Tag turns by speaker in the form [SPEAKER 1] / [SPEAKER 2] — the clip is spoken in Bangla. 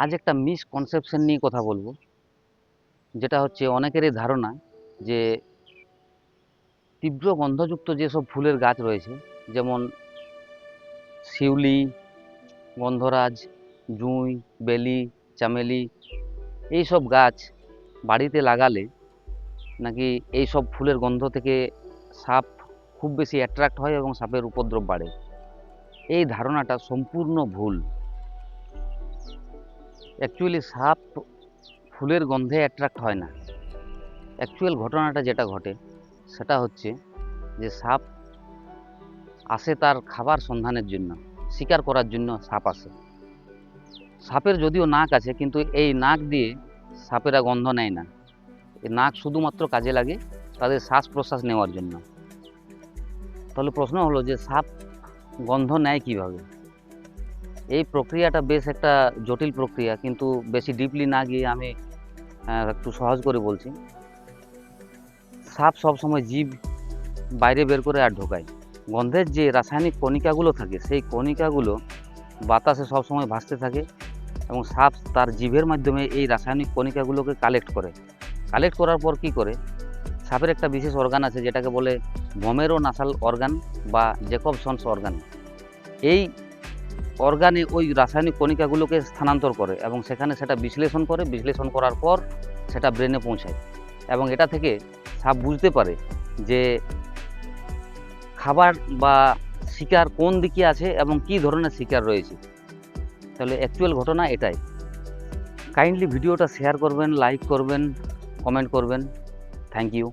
[SPEAKER 1] আজ একটা মিসকনসেপশন নিয়ে কথা বলবো, যেটা হচ্ছে অনেকেরই ধারণা যে তীব্র গন্ধযুক্ত যেসব ফুলের গাছ রয়েছে, যেমন শিউলি, গন্ধরাজ, জুঁই, বেলি, চামেলি, এইসব গাছ বাড়িতে লাগালে নাকি এই সব ফুলের গন্ধ থেকে সাপ খুব বেশি অ্যাট্রাক্ট হয় এবং সাপের উপদ্রব বাড়ে। এই ধারণাটা সম্পূর্ণ ভুল। অ্যাকচুয়ালি সাপ ফুলের গন্ধে অ্যাট্রাক্ট হয় না। অ্যাকচুয়াল ঘটনাটা যেটা ঘটে সেটা হচ্ছে যে সাপ আসে তার খাবার সন্ধানের জন্য, শিকার করার জন্য সাপ আসে। সাপের যদিও নাক আছে, কিন্তু এই নাক দিয়ে সাপেরা গন্ধ নেয় না। এই নাক শুধুমাত্র কাজে লাগে তাদের শ্বাস প্রশ্বাস নেওয়ার জন্য। তাহলে প্রশ্ন হলো যে সাপ গন্ধ নেয় কিভাবে? এই প্রক্রিয়াটা বেশ একটা জটিল প্রক্রিয়া, কিন্তু বেশি ডিপলি না গিয়ে আমি একটু সহজ করে বলছি। সাপ সবসময় জিভ বাইরে বের করে আর ঢোকায়। গন্ধের যে রাসায়নিক কণিকাগুলো থাকে সেই কণিকাগুলো বাতাসে সবসময় ভাসতে থাকে এবং সাপ তার জিভের মাধ্যমে এই রাসায়নিক কণিকাগুলোকে কালেক্ট করার পর কি করে, সাপের একটা বিশেষ অর্গান আছে যেটাকে বলে ভোমেরো নাসাল অর্গান বা জ্যাকবসন্স অর্গান। এই অর্গানে ওই রাসায়নিক কণিকাগুলোকে স্থানান্তর করে এবং সেখানে সেটা বিশ্লেষণ করার পর সেটা ব্রেনে পৌঁছায় এবং এটা থেকে সাপ বুঝতে পারে যে খাবার বা শিকার কোন দিকে আছে এবং কী ধরনের শিকার রয়েছে। তাহলে অ্যাকচুয়াল ঘটনা এটাই। কাইন্ডলি ভিডিওটা শেয়ার করবেন, লাইক করবেন, কমেন্ট করবেন। Thank you.